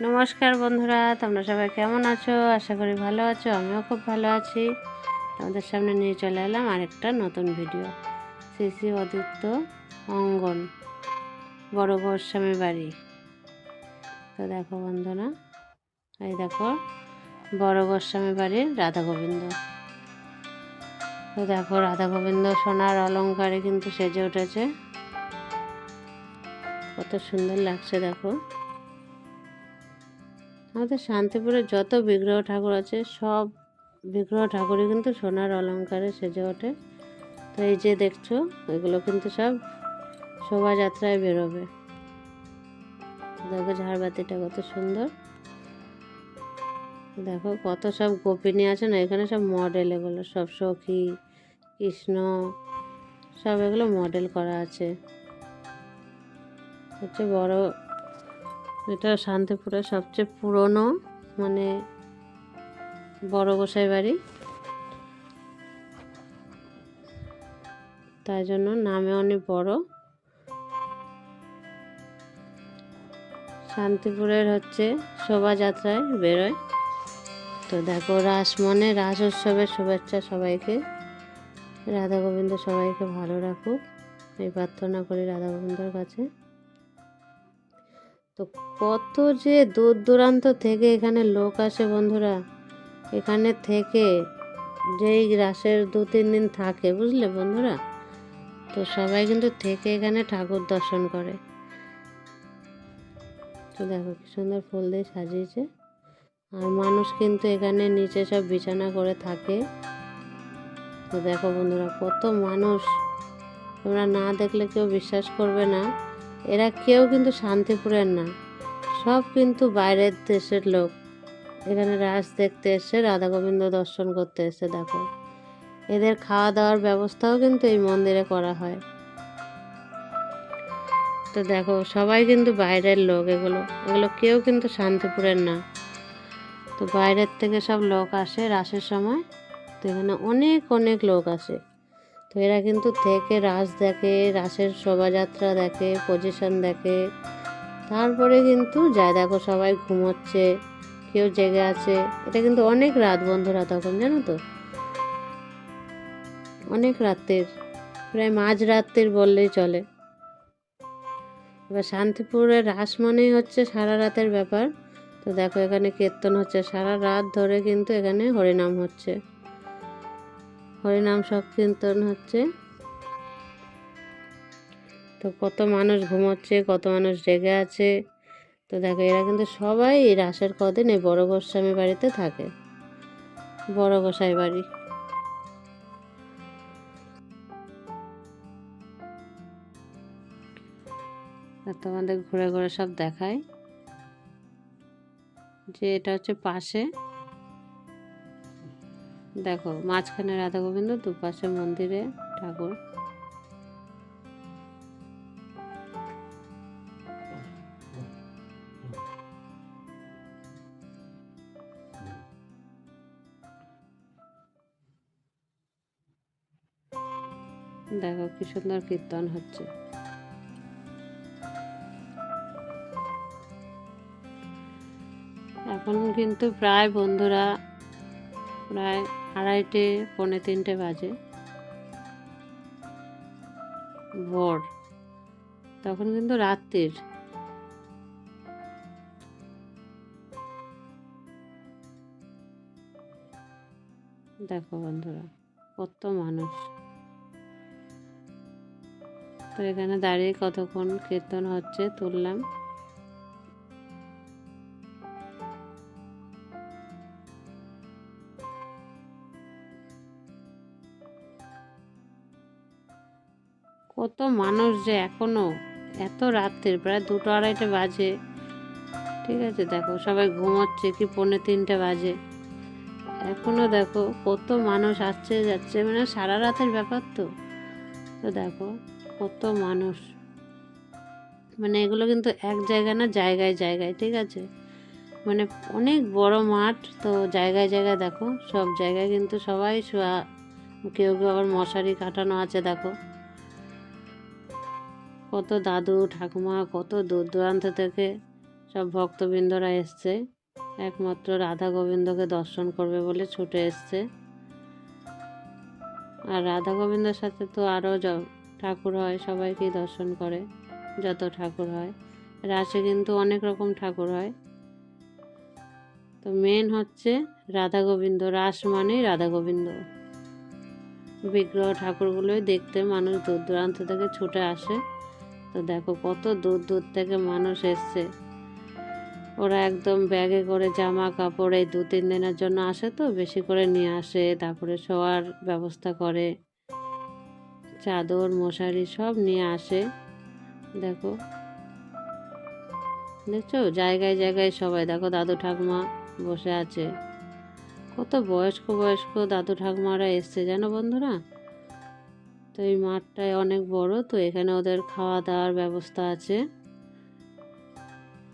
নমস্কার বন্ধুরা, তোমরা সবাই কেমন আছো? আশা করি ভালো আছো। আমিও খুব ভালো আছি। তোমাদের সামনে নিয়ে চলে এলাম আরেকটা নতুন ভিডিও। শ্রী শ্রী অদ্বৈত অঙ্গন, বড় গোস্বামী বাড়ি। তো দেখো বন্ধুরা, এই দেখো বড় গোস্বামী বাড়ির রাধা গোবিন্দ। তো দেখো রাধা গোবিন্দ সোনার অলংকারে কিন্তু সেজে উঠেছে, কত সুন্দর লাগছে। দেখো আমাদের শান্তিপুরে যত বিগ্রহ ঠাকুর আছে, সব বিগ্রহ ঠাকুরই কিন্তু সোনার অলংকারে সেজে ওঠে। তো এই যে দেখছো, এগুলো কিন্তু সব শোভাযাত্রায় বেরোবে। দেখো ঝাড়বাতিটা কত সুন্দর। দেখো কত সব গোপিনী আছে না, এখানে সব মডেল, এগুলো সব সখী কৃষ্ণ সব এগুলো মডেল করা আছে। হচ্ছে বড়, এটা শান্তিপুরের সবচেয়ে পুরনো মানে বড় গোসাই বাড়ি, তাই জন্য নামে অনেক বড়। শান্তিপুরের হচ্ছে শোভাযাত্রায় বেরোয়। তো দেখো রাস রাস উৎসবের শুভেচ্ছা সবাইকে। রাধা গোবিন্দ সবাইকে ভালো রাখুক, এই প্রার্থনা করি রাধা গোবিন্দর কাছে। তো কত যে দূর দূরান্ত থেকে এখানে লোক আসে বন্ধুরা, এখানে থেকে যেই রাসের 2-3 দিন থাকে, বুঝলে বন্ধুরা, তো সবাই কিন্তু থেকে এখানে ঠাকুর দর্শন করে। তো দেখো কি সুন্দর ফুল দিয়ে সাজিয়েছে। আর মানুষ কিন্তু এখানে নিচে সব বিছানা করে থাকে। তো দেখো বন্ধুরা কত মানুষ, তোমরা না দেখলে কেউ বিশ্বাস করবে না। এরা কেউ কিন্তু শান্তিপুরের না, সব কিন্তু বাইরের দেশের লোক। এখানে রাস দেখতে এসে, রাধা গোবিন্দ দর্শন করতে এসে। দেখো এদের খাওয়া দাওয়ার ব্যবস্থাও কিন্তু এই মন্দিরে করা হয়। তো দেখো সবাই কিন্তু বাইরের লোক, এগুলো কেউ কিন্তু শান্তিপুরের না। তো বাইরের থেকে সব লোক আসে রাসের সময়। তো এখানে অনেক অনেক লোক আসে। তো এরা কিন্তু থেকে রাস দেখে, রাসের শোভাযাত্রা দেখে, পজিশন দেখে, তারপরে কিন্তু যায়। দেখো সবাই ঘুমোচ্ছে, কেউ জেগে আছে। এটা কিন্তু অনেক রাত বন্ধুরা, তখন জানো তো, অনেক রাতের, প্রায় মাঝরাত্রির বললেই চলে। এবার শান্তিপুরের রাস মানেই হচ্ছে সারা রাতের ব্যাপার। তো দেখো এখানে কীর্তন হচ্ছে সারা রাত ধরে, কিন্তু এখানে হরিনাম হচ্ছে, হরিনাম সব কীর্তন হচ্ছে। তো কত মানুষ ঘুমোচ্ছে, কত মানুষ জেগে আছে। তো দেখো এরা কিন্তু সবাই এই রাসের কদিন এই বড় গোস্বামী বাড়িতে থাকে, বড় গোসাই বাড়ি। তোমাদের ঘুরে ঘুরে সব দেখায় যে এটা হচ্ছে পাশে, দেখো মাঝখানে রাধা গোবিন্দ, দুপাশে মন্দিরে ঠাকুর। দেখো কি সুন্দর কীর্তন হচ্ছে। এখন কিন্তু প্রায় বন্ধুরা প্রায় 2:30-3:45 বাজে ভোর, তখন কিন্তু রাত্রির। দেখো বন্ধুরা কত মানুষ। তো এখানে দাঁড়িয়ে কতক্ষণ কীর্তন হচ্ছে তুললাম। কত মানুষ যে এখনো, এত রাত্রির, প্রায় 2-2:30 বাজে, ঠিক আছে। দেখো সবাই ঘুমোচ্ছে, কি 2:45 বাজে, এখনো দেখো কত মানুষ আসছে যাচ্ছে, মানে সারা রাতের ব্যাপার। তো তো দেখো কত মানুষ, মানে এগুলো কিন্তু এক জায়গায় না, জায়গায় জায়গায়, ঠিক আছে, মানে অনেক বড় মাঠ। তো জায়গায় জায়গায় দেখো সব জায়গায় কিন্তু সবাই শোয়া, কেউ কেউ আবার মশারি কাটানো আছে। দেখো কত দাদু ঠাকুমা, কত দূর দূরান্ত থেকে সব ভক্তবৃন্দরা এসছে, একমাত্র রাধা গোবিন্দকে দর্শন করবে বলে ছুটে এসছে। আর রাধা গোবিন্দর সাথে তো আরও ঠাকুর হয়, সবাইকেই দর্শন করে যত ঠাকুর হয়। রাসে কিন্তু অনেক রকম ঠাকুর হয়, তো মেন হচ্ছে রাধা গোবিন্দ। রাস মানেই রাধা গোবিন্দ। বিগ্রহ ঠাকুরগুলোই দেখতে মানুষ দূর দূরান্ত থেকে ছুটে আসে। তো দেখো কত দূর দূর থেকে মানুষ এসছে। ওরা একদম ব্যাগে করে জামা কাপড় এই 2-3 দিনের জন্য আসে, তো বেশি করে নিয়ে আসে। তারপরে শোয়ার ব্যবস্থা করে, চাদর মশারি সব নিয়ে আসে। দেখো, দেখছো জায়গায় জায়গায় সবাই। দেখো দাদু ঠাকুমা বসে আছে, কত বয়স্ক বয়স্ক দাদু ঠাকুমারা এসছে জানো বন্ধুরা। তো এই মাঠটায় অনেক বড়, তো এখানে ওদের খাওয়া দাওয়ার ব্যবস্থা আছে।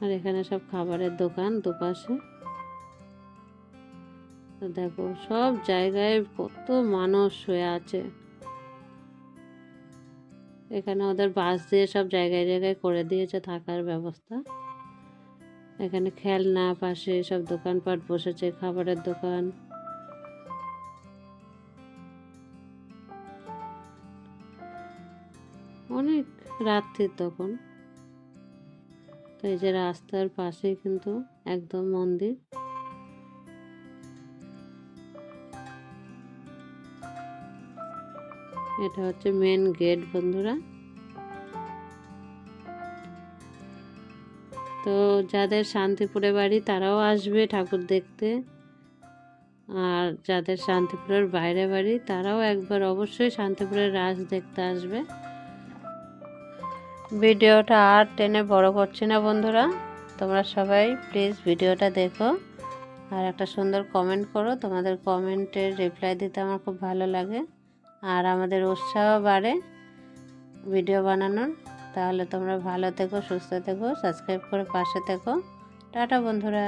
আর এখানে সব খাবারের দোকান দুপাশে। তো দেখো সব জায়গায় কত মানুষ শুয়ে আছে। এখানে ওদের বাস দিয়ে সব জায়গায় জায়গায় করে দিয়েছে থাকার ব্যবস্থা। এখানে খেলনা, পাশে সব দোকানপাট বসেছে, খাবারের দোকান। অনেক রাত্রি তখন। তো এই যে রাস্তার পাশেই কিন্তু একদম মন্দির। এটা হচ্ছে মেন গেট বন্ধুরা। তো যাদের শান্তিপুরে বাড়ি তারাও আসবে ঠাকুর দেখতে, আর যাদের শান্তিপুরের বাইরে বাড়ি তারাও একবার অবশ্যই শান্তিপুরের রাস দেখতে আসবে। ভিডিওটা আর টেনে বড় করছি না বন্ধুরা, তোমরা সবাই প্লিজ ভিডিওটা দেখো আর একটা সুন্দর কমেন্ট করো। তোমাদের কমেন্টের রিপ্লাই দিতে আমার খুব ভালো লাগে, আর আমাদের উৎসাহ বাড়ে ভিডিও বানানোর। তাহলে তোমরা ভালো থেকো, সুস্থ থেকো, সাবস্ক্রাইব করে পাশে থেকো। টাটা বন্ধুরা।